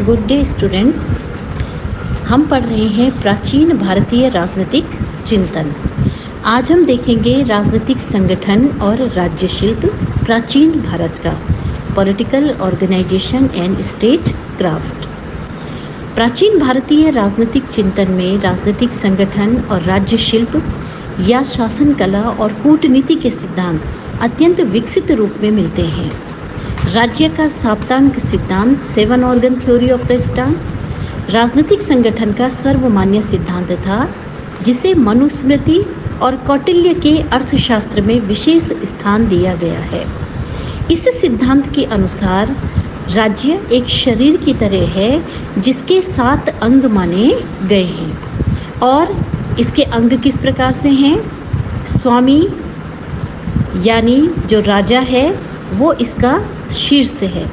Good day students. हम पढ़ रहे हैं प्राचीन भारतीय राजनीतिक चिंतन। आज हम देखेंगे राजनीतिक संगठन और राज्य शिल्प प्राचीन भारत का, political organisation and state craft. प्राचीन भारतीय राजनीतिक चिंतन में राजनीतिक संगठन और राज्य शिल्प या शासन कला और कूटनीति के सिद्धांत अत्यंत विकसित रूप में मिलते हैं। राज्य का साप्तांग सिद्धांत, 7 organ theory of the state, राजनीतिक संगठन का सर्वमान्य सिद्धांत था, जिसे मनुस्मृति और कौटिल्य के अर्थशास्त्र में विशेष स्थान दिया गया है। इस सिद्धांत के अनुसार राज्य एक शरीर की तरह है जिसके 7 अंग माने गए हैं। और इसके अंग किस प्रकार से हैं? स्वामी यानी जो राजा है वो इसका शीर्ष है।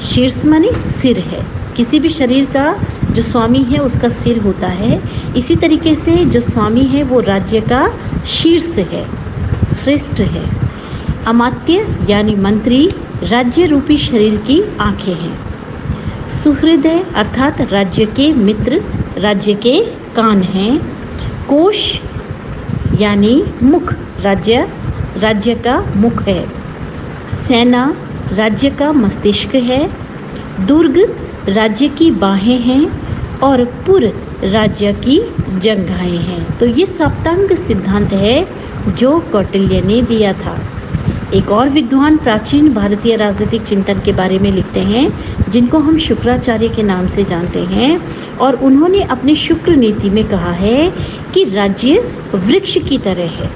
शीर्ष माने सिर है। किसी भी शरीर का जो स्वामी है उसका सिर होता है। इसी तरीके से जो स्वामी है वो राज्य का शीर्ष है, श्रेष्ठ है। अमात्य यानी मंत्री राज्य रूपी शरीर की आंखें हैं। सुहृदय अर्थात राज्य के मित्र राज्य के कान हैं। कोश यानी मुख राज्य का मुख है। सेना राज्य का मस्तिष्क है। दुर्ग राज्य की बाहें हैं और पुर राज्य की जंघाएं हैं। तो ये सप्तांग सिद्धांत है जो कौटिल्य ने दिया था। एक और विद्वान प्राचीन भारतीय राजनीतिक चिंतन के बारे में लिखते हैं जिनको हम शुक्राचार्य के नाम से जानते हैं, और उन्होंने अपनी शुक्र नीति में कहा है कि राज्य वृक्ष की तरह है।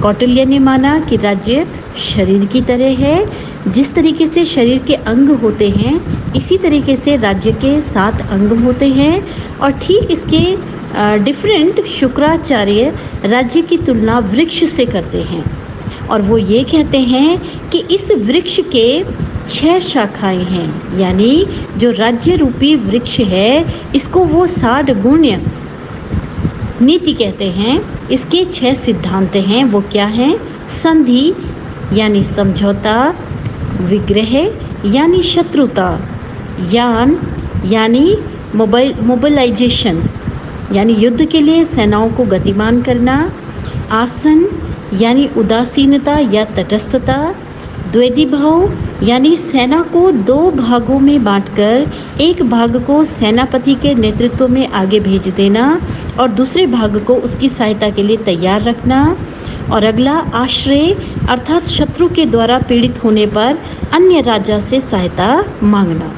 कौटिल्य ने माना कि राज्य शरीर की तरह है। जिस तरीके से शरीर के अंग होते हैं इसी तरीके से राज्य के 7 अंग होते हैं, और ठीक इसके डिफरेंट शुक्राचार्य राज्य की तुलना वृक्ष से करते हैं। और वो ये कहते हैं कि इस वृक्ष के 6 शाखाएं हैं, यानी जो राज्य रूपी वृक्ष है इसको वो 60 गुण्य नीति कहते हैं। इसके 6 सिद्धांत हैं। वो क्या हैं? संधि यानी समझौता, विग्रह यानी शत्रुता, यान यानी मोबिलाइजेशन यानी युद्ध के लिए सेनाओं को गतिमान करना, आसन यानी उदासीनता या तटस्थता, द्वैधिभाव यानी सेना को 2 भागों में बांटकर एक भाग को सेनापति के नेतृत्व में आगे भेज देना और दूसरे भाग को उसकी सहायता के लिए तैयार रखना। और अगला आश्रय अर्थात शत्रु के द्वारा पीड़ित होने पर अन्य राजा से सहायता मांगना।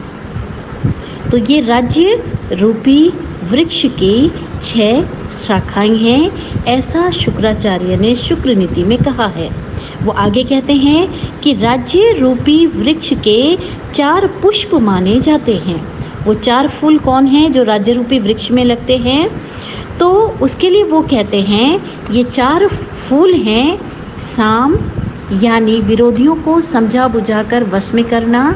तो ये राज्य रूपी वृक्ष की 6 शाखाएं हैं, ऐसा शुक्राचार्य ने शुक्र नीति में कहा है। वो आगे कहते हैं कि राज्य रूपी वृक्ष के 4 पुष्प माने जाते हैं। वो 4 फूल कौन हैं जो राज्य रूपी वृक्ष में लगते हैं? तो उसके लिए वो कहते हैं ये 4 फूल हैं। साम यानी विरोधियों को समझा बुझाकर वश में करना,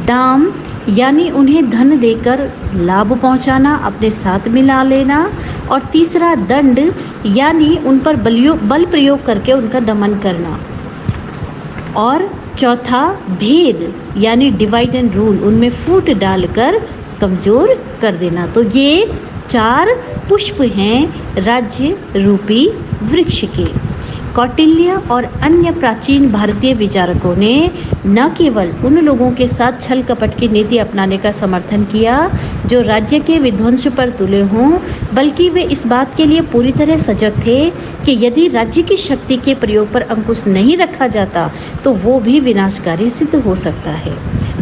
दाम यानी उन्हें धन देकर लाभ पहुंचाना, अपने साथ मिला लेना, और तीसरा दंड यानी उन पर बल प्रयोग करके उनका दमन करना, और चौथा भेद यानी डिवाइड एंड रूल, उनमें फूट डालकर कमज़ोर कर देना। तो ये 4 पुष्प हैं राज्य रूपी वृक्ष के। कौटिल्य और अन्य प्राचीन भारतीय विचारकों ने न केवल उन लोगों के साथ छल कपट की नीति अपनाने का समर्थन किया जो राज्य के विध्वंस पर तुले हों, बल्कि वे इस बात के लिए पूरी तरह सजग थे कि यदि राज्य की शक्ति के प्रयोग पर अंकुश नहीं रखा जाता तो वो भी विनाशकारी सिद्ध हो सकता है।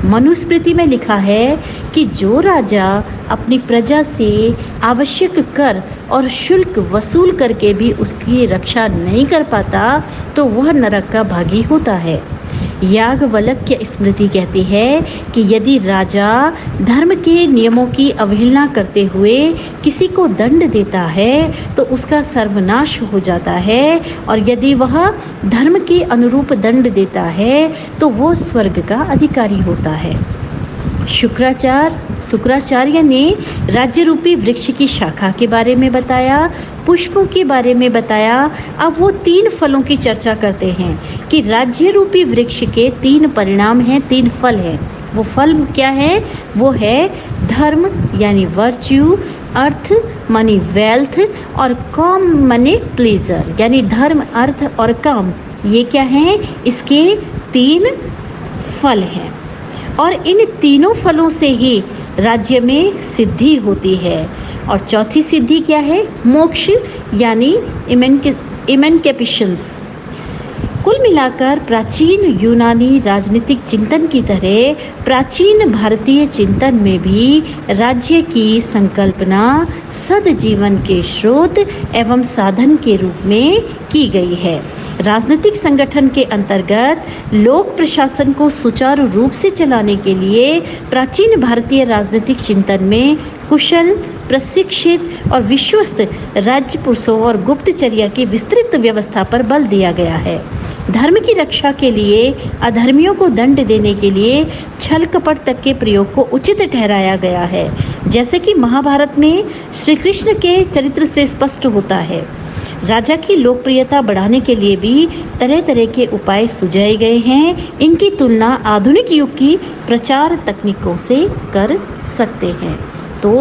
मनुस्मृति में लिखा है कि जो राजा अपनी प्रजा से आवश्यक कर और शुल्क वसूल करके भी उसकी रक्षा नहीं कर पाता तो वह नरक का भागी होता है। याज्ञवल्क्य स्मृति कहती है कि यदि राजा धर्म के नियमों की अवहेलना करते हुए किसी को दंड देता है तो उसका सर्वनाश हो जाता है, और यदि वह धर्म के अनुरूप दंड देता है तो वो स्वर्ग का अधिकारी होता है। शुक्राचार्य ने राज्य रूपी वृक्ष की शाखा के बारे में बताया, पुष्पों के बारे में बताया। अब वो 3 फलों की चर्चा करते हैं कि राज्य रूपी वृक्ष के 3 परिणाम हैं, 3 फल हैं। वो फल क्या है? वो है धर्म यानी वर्च्यू, अर्थ मानी वेल्थ, और काम मानी प्लेजर यानी धर्म, अर्थ और काम। ये क्या है? इसके 3 फल हैं और इन तीनों फलों से ही राज्य में सिद्धि होती है। और चौथी सिद्धि क्या है? मोक्ष यानी इमेनकेपेशंस। कुल मिलाकर प्राचीन यूनानी राजनीतिक चिंतन की तरह प्राचीन भारतीय चिंतन में भी राज्य की संकल्पना सद्जीवन के स्रोत एवं साधन के रूप में की गई है। राजनीतिक संगठन के अंतर्गत लोक प्रशासन को सुचारू रूप से चलाने के लिए प्राचीन भारतीय राजनीतिक चिंतन में कुशल, प्रशिक्षित और विश्वस्त राज्य पुरुषों और गुप्तचर्या की विस्तृत व्यवस्था पर बल दिया गया है। धर्म की रक्षा के लिए अधर्मियों को दंड देने के लिए छल कपट तक के प्रयोग को उचित ठहराया गया है, जैसे कि महाभारत में श्री कृष्ण के चरित्र से स्पष्ट होता है। राजा की लोकप्रियता बढ़ाने के लिए भी तरह तरह के उपाय सुझाए गए हैं। इनकी तुलना आधुनिक युग की प्रचार तकनीकों से कर सकते हैं। तो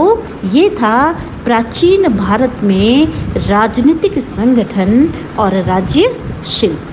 ये था प्राचीन भारत में राजनीतिक संगठन और राज्य शिल्प।